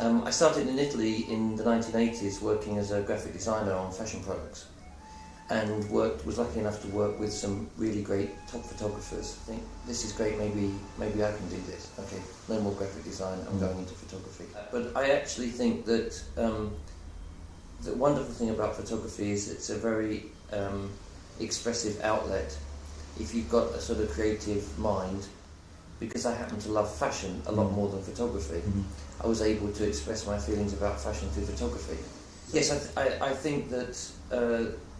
I started in Italy in the 1980s working as a graphic designer on fashion products, and was lucky enough to work with some really great top photographers. I think this is great, maybe I can do this. Okay, no more graphic design, I'm going into photography. But I actually think that the wonderful thing about photography is it's a very expressive outlet. If you've got a sort of creative mind, because I happen to love fashion a lot more than photography, I was able to express my feelings about fashion through photography. Yes, I think that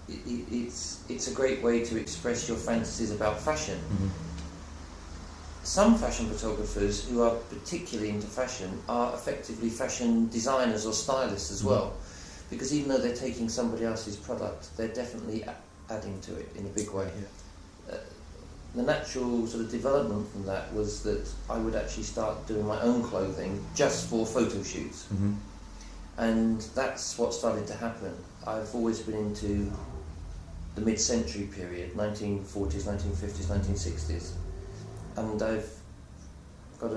it's a great way to express your fantasies about fashion. Some fashion photographers who are particularly into fashion are effectively fashion designers or stylists as well, because even though they're taking somebody else's product, they're definitely adding to it in a big way. The natural sort of development from that was that I would actually start doing my own clothing just for photo shoots. And that's what started to happen. I've always been into the mid-century period, 1940s, 1950s, 1960s, and I've got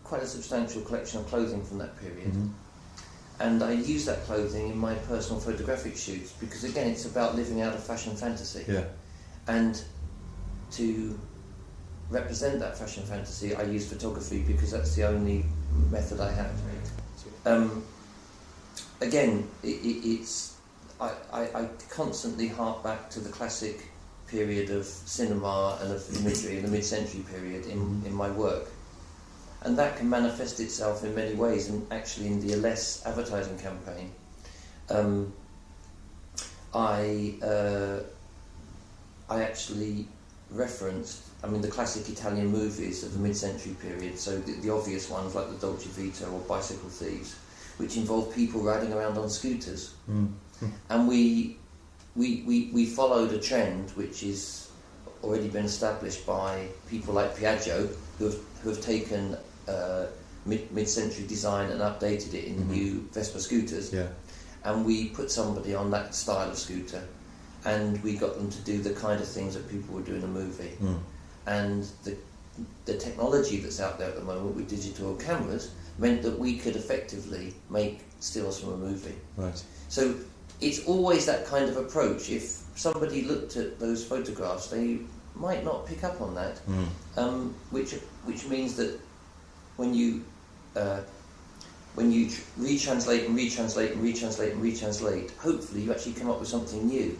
quite a substantial collection of clothing from that period. And I use that clothing in my personal photographic shoots because, again, it's about living out a fashion fantasy. And to represent that fashion fantasy, I use photography because that's the only method I have. Again, I constantly hark back to the classic period of cinema and of imagery in the mid-century period in my work. And that can manifest itself in many ways, and actually in the ellesse advertising campaign. I actually referenced, the classic Italian movies of the mid-century period, so the obvious ones like the Dolce Vita or Bicycle Thieves, which involve people riding around on scooters. And we followed a trend which is already been established by people like Piaggio, who have taken mid-century design and updated it in the new Vespa scooters. And we put somebody on that style of scooter, and we got them to do the kind of things that people would do in a movie. And the technology that's out there at the moment with digital cameras meant that we could effectively make stills from a movie. So it's always that kind of approach. If somebody looked at those photographs, they might not pick up on that, which means that when you retranslate and retranslate and retranslate and retranslate, hopefully you actually come up with something new.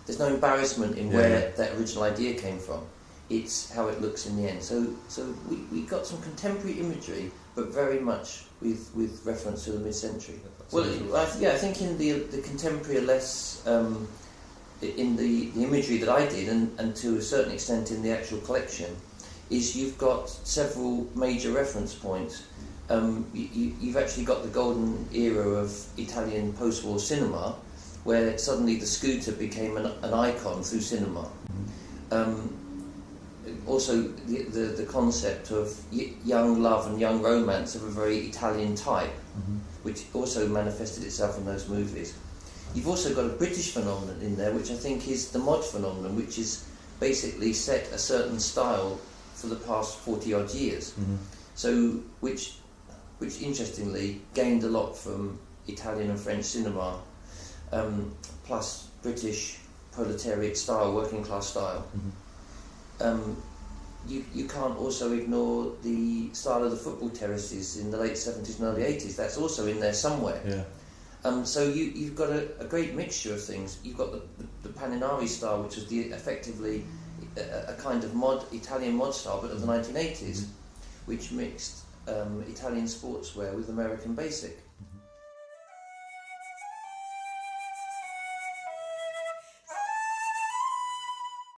There's no embarrassment in where that original idea came from. It's how it looks in the end. So we got some contemporary imagery, but very much with reference to the mid-century. Well, I think in the contemporary ellesse, in the imagery that I did, and to a certain extent in the actual collection, is you've got several major reference points. You've actually got the golden era of Italian post-war cinema, where suddenly the scooter became an icon through cinema. Also, the concept of young love and young romance of a very Italian type, which also manifested itself in those movies. You've also got a British phenomenon in there, which I think is the mod phenomenon, which is basically set a certain style for the past 40-odd years. So, which interestingly gained a lot from Italian and French cinema, plus British proletariat style, working class style. You can't also ignore the style of the football terraces in the late 70s and early 80s. That's also in there somewhere. So you've got a great mixture of things. You've got the Paninari style, which was effectively a kind of Italian mod style, but of the 1980s, which mixed Italian sportswear with American basic.